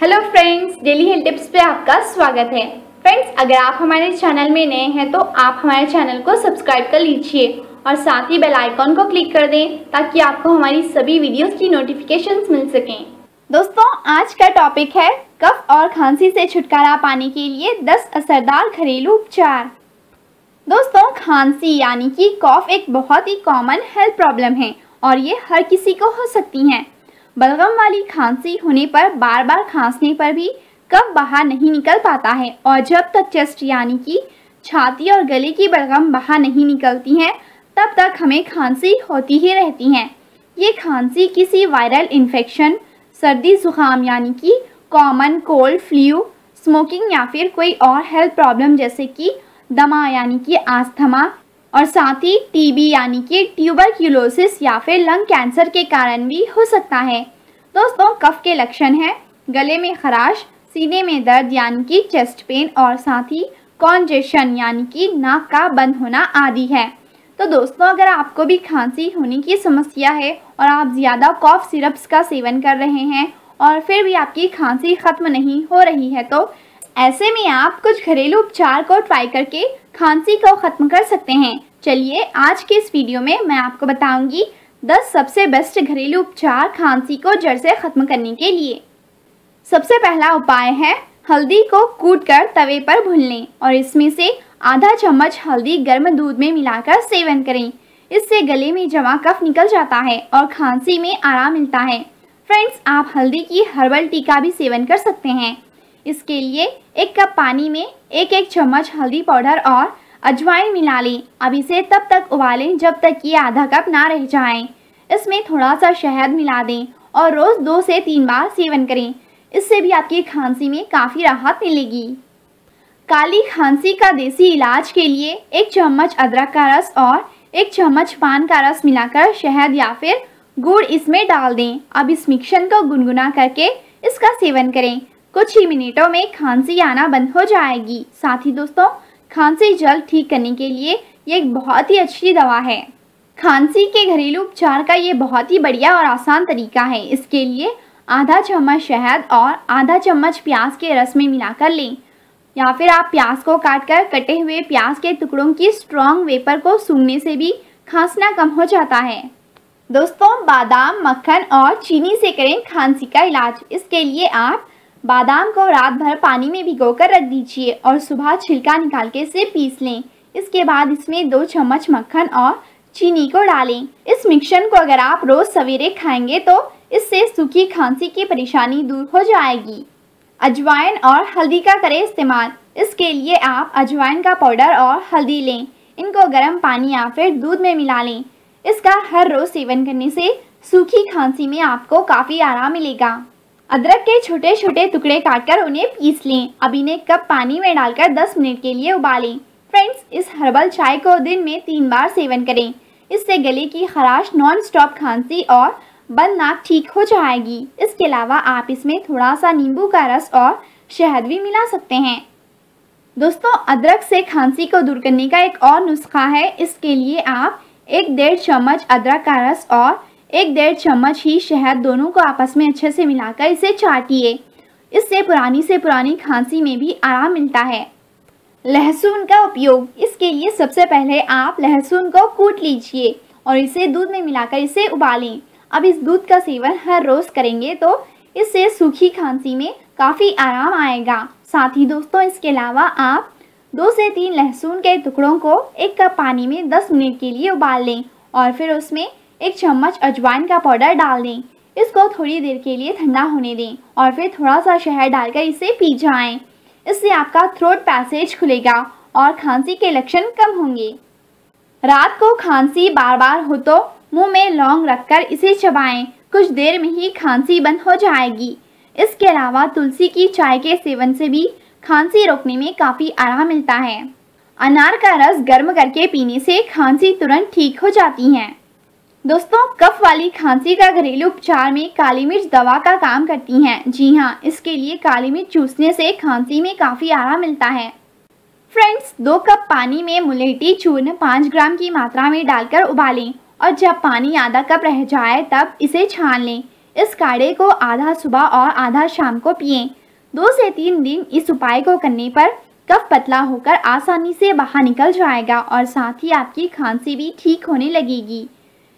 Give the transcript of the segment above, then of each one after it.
Hello friends, daily health tips पे आपका स्वागत है। फ्रेंड्स, अगर आप हमारे चैनल में नए हैं तो आप हमारे चैनल को सब्सक्राइब कर लीजिए और साथ ही बेल आइकॉन को क्लिक कर दें ताकि आपको हमारी सभी वीडियोस की नोटिफिकेशंस मिल सकें। दोस्तों, आज का टॉपिक है कफ और खांसी से छुटकारा पाने के लिए 10 असरदार घरेलू उपचार। दोस्तों, खांसी यानी कि कॉफ एक बहुत ही कॉमन हेल्थ प्रॉब्लम है और ये हर किसी को हो सकती है। बलगम वाली खांसी होने पर बार बार खांसने पर भी कफ बाहर नहीं निकल पाता है और जब तक चेस्ट यानी कि छाती और गले की बलगम बाहर नहीं निकलती हैं तब तक हमें खांसी होती ही रहती है। ये खांसी किसी वायरल इन्फेक्शन, सर्दी जुकाम यानी कि कॉमन कोल्ड, फ्लू, स्मोकिंग या फिर कोई और हेल्थ प्रॉब्लम जैसे कि दमा यानी कि आस्थमा और साथ ही टीबी यानी कि ट्यूबरक्यूलोसिस या फिर लंग कैंसर के कारण भी हो सकता है। दोस्तों, कफ के लक्षण हैं गले में खराश, सीने में दर्द यानी कि चेस्ट पेन और साथ ही कॉन्जेशन यानी कि नाक का बंद होना आदि है। तो दोस्तों, अगर आपको भी खांसी होने की समस्या है और आप ज़्यादा कॉफ सिरप्स का सेवन कर रहे हैं और फिर भी आपकी खांसी ख़त्म नहीं हो रही है तो ऐसे में आप कुछ घरेलू उपचार को ट्राई करके खांसी को ख़त्म कर सकते हैं। चलिए, आज के इस वीडियो में मैं आपको बताऊंगी 10 सबसे बेस्ट घरेलू उपचार खांसी को जड़ से ख़त्म करने के लिए। सबसे पहला उपाय है हल्दी को कूटकर तवे पर भून लें और इसमें से आधा चम्मच हल्दी गर्म दूध में मिलाकर सेवन करें। इससे गले में जमा कफ निकल जाता है और खांसी में आराम मिलता है। फ्रेंड्स, आप हल्दी की हर्बल टी का भी सेवन कर सकते हैं। इसके लिए 1 कप पानी में 1-1 चम्मच हल्दी पाउडर और अजवाइन मिला लें। अब इसे तब तक उबालें जब तक ये आधा कप ना रह जाए। इसमें थोड़ा सा शहद मिला दें और रोज़ 2 से 3 बार सेवन करें। इससे भी आपकी खांसी में काफ़ी राहत मिलेगी। काली खांसी का देसी इलाज के लिए 1 चम्मच अदरक का रस और 1 चम्मच पान का रस मिलाकर शहद या फिर गुड़ इसमें डाल दें। अब इस मिश्रण को गुनगुना करके इसका सेवन करें। कुछ ही मिनटों में खांसी आना बंद हो जाएगी। साथ ही दोस्तों, खांसी जल्द ठीक करने के लिए ये एक बहुत ही अच्छी दवा है। खांसी के घरेलू उपचार का ये बहुत ही बढ़िया और आसान तरीका है। इसके लिए आधा चम्मच शहद और आधा चम्मच प्याज के रस में मिलाकर लें या फिर आप प्याज को काटकर कटे हुए प्याज के टुकड़ों की स्ट्रॉन्ग वेपर को सूंघने से भी खांसना कम हो जाता है। दोस्तों, बादाम, मक्खन और चीनी से करें खांसी का इलाज। इसके लिए आप बादाम को रात भर पानी में भिगोकर रख दीजिए और सुबह छिलका निकाल के इसे पीस लें। इसके बाद इसमें 2 चम्मच मक्खन और चीनी को डालें। इस मिश्रण को अगर आप रोज़ सवेरे खाएंगे तो इससे सूखी खांसी की परेशानी दूर हो जाएगी। अजवाइन और हल्दी का करें इस्तेमाल। इसके लिए आप अजवाइन का पाउडर और हल्दी लें। इनको गर्म पानी या फिर दूध में मिला लें। इसका हर रोज़ सेवन करने से सूखी खांसी में आपको काफ़ी आराम मिलेगा। अदरक के छोटे छोटे टुकड़े काटकर उन्हें पीस लें। अब इन्हें कप पानी में डालकर 10 मिनट के लिए उबालें। फ्रेंड्स, इस हर्बल चाय को दिन में 3 बार सेवन करें। इससे गले की खराश, नॉन स्टॉप खांसी और बंद नाक ठीक हो जाएगी। इसके अलावा आप इसमें थोड़ा सा नींबू का रस और शहद भी मिला सकते हैं। दोस्तों, अदरक से खांसी को दूर करने का एक और नुस्खा है। इसके लिए आप 1-1.5 चम्मच अदरक का रस और 1-1.5 चम्मच ही शहद दोनों को आपस में अच्छे से मिलाकर इसे चाटिए। इससे पुरानी से पुरानी खांसी में भी आराम मिलता है। लहसुन का उपयोग। इसके लिए सबसे पहले आप लहसुन को कूट लीजिए और इसे दूध में मिलाकर इसे उबालें। अब इस दूध का सेवन हर रोज़ करेंगे तो इससे सूखी खांसी में काफ़ी आराम आएगा। साथ ही दोस्तों, इसके अलावा आप 2 से 3 लहसुन के टुकड़ों को 1 कप पानी में 10 मिनट के लिए उबाल लें और फिर उसमें 1 चम्मच अजवाइन का पाउडर डाल दें। इसको थोड़ी देर के लिए ठंडा होने दें और फिर थोड़ा सा शहद डालकर इसे पी जाएं। इससे आपका थ्रोट पैसेज खुलेगा और खांसी के लक्षण कम होंगे। रात को खांसी बार बार हो तो मुंह में लौंग रखकर इसे चबाएं। कुछ देर में ही खांसी बंद हो जाएगी। इसके अलावा तुलसी की चाय के सेवन से भी खांसी रोकने में काफ़ी आराम मिलता है। अनार का रस गर्म करके पीने से खांसी तुरंत ठीक हो जाती है। दोस्तों, कफ वाली खांसी का घरेलू उपचार में काली मिर्च दवा का काम करती हैं। जी हाँ, इसके लिए काली मिर्च चूसने से खांसी में काफ़ी आराम मिलता है। फ्रेंड्स, 2 कप पानी में मुलेठी चूर्ण 5 ग्राम की मात्रा में डालकर उबालें और जब पानी आधा कप रह जाए तब इसे छान लें। इस काढ़े को आधा सुबह और आधा शाम को पिएं। 2 से 3 दिन इस उपाय को करने पर कफ पतला होकर आसानी से बाहर निकल जाएगा और साथ ही आपकी खांसी भी ठीक होने लगेगी।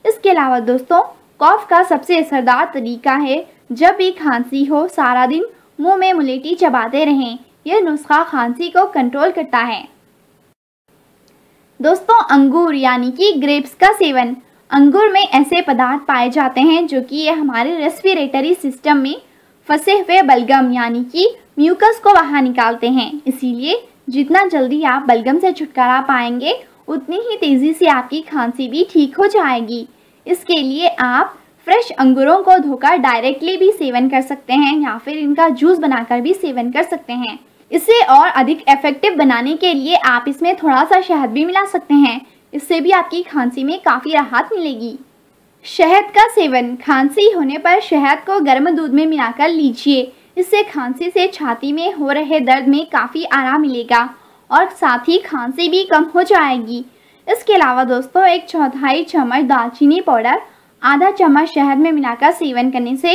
इसके अलावा दोस्तों, कॉफ का सबसे असरदार तरीका है जब भी खांसी हो सारा दिन मुंह में मुलेठी चबाते रहें। यह नुस्खा खांसी को कंट्रोल करता है। दोस्तों, अंगूर यानी कि ग्रेप्स का सेवन। अंगूर में ऐसे पदार्थ पाए जाते हैं जो कि ये हमारे रेस्पिरेटरी सिस्टम में फंसे हुए बलगम यानी कि म्यूकस को बाहर निकालते हैं। इसीलिए जितना जल्दी आप बलगम से छुटकारा पाएंगे उतनी ही तेज़ी से आपकी खांसी भी ठीक हो जाएगी। इसके लिए आप फ्रेश अंगूरों को धोकर डायरेक्टली भी सेवन कर सकते हैं या फिर इनका जूस बनाकर भी सेवन कर सकते हैं। इसे और अधिक इफेक्टिव बनाने के लिए आप इसमें थोड़ा सा शहद भी मिला सकते हैं। इससे भी आपकी खांसी में काफ़ी राहत मिलेगी। शहद का सेवन। खांसी होने पर शहद को गर्म दूध में मिलाकर लीजिए। इससे खांसी से छाती में हो रहे दर्द में काफ़ी आराम मिलेगा और साथ ही खांसी भी कम हो जाएगी। इसके अलावा दोस्तों, 1/4 चम्मच दालचीनी पाउडर आधा चम्मच शहद में मिलाकर सेवन करने से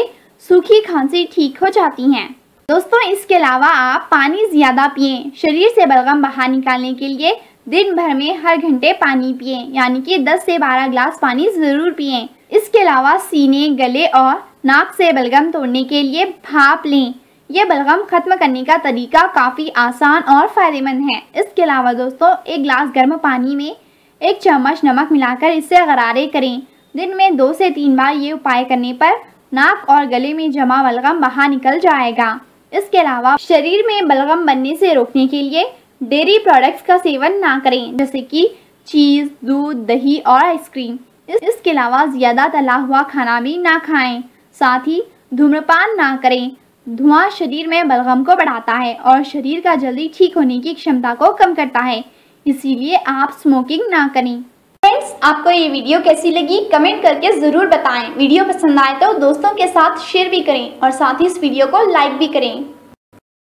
सूखी खांसी ठीक हो जाती हैं। दोस्तों, इसके अलावा आप पानी ज़्यादा पिएं। शरीर से बलगम बाहर निकालने के लिए दिन भर में हर घंटे पानी पिएं, यानी कि 10 से 12 ग्लास पानी ज़रूर पिएं। इसके अलावा सीने, गले और नाक से बलगम तोड़ने के लिए भाप लें। यह बलगम खत्म करने का तरीका काफ़ी आसान और फ़ायदेमंद है। इसके अलावा दोस्तों, 1 ग्लास गर्म पानी में 1 चम्मच नमक मिलाकर इससे गरारे करें। दिन में 2 से 3 बार ये उपाय करने पर नाक और गले में जमा बलगम बाहर निकल जाएगा। इसके अलावा शरीर में बलगम बनने से रोकने के लिए डेयरी प्रोडक्ट्स का सेवन ना करें, जैसे कि चीज़, दूध, दही और आइसक्रीम। इसके अलावा ज़्यादा तला हुआ खाना भी ना खाएं। साथ ही धूम्रपान ना करें। धुआं शरीर में बलगम को बढ़ाता है और शरीर का जल्दी ठीक होने की क्षमता को कम करता है, इसीलिए आप स्मोकिंग ना करें। फ्रेंड्स, आपको ये वीडियो कैसी लगी कमेंट करके ज़रूर बताएं। वीडियो पसंद आए तो दोस्तों के साथ शेयर भी करें और साथ ही इस वीडियो को लाइक भी करें।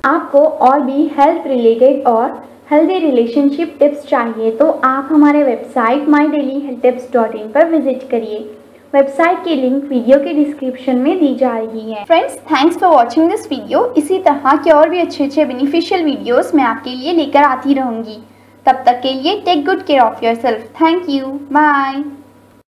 आपको और भी हेल्थ रिलेटेड और हेल्दी रिलेशनशिप टिप्स चाहिए तो आप हमारे वेबसाइट mydailyhealthtips.in पर विजिट करिए। वेबसाइट की लिंक वीडियो के डिस्क्रिप्शन में दी जा रही है। Friends, thanks for watching this video. इसी तरह के और भी अच्छे बेनिफिशियल वीडियोस मैं आपके लिए लेकर आती रहूँगी। तब तक के लिए take good care of yourself. Thank you. Bye.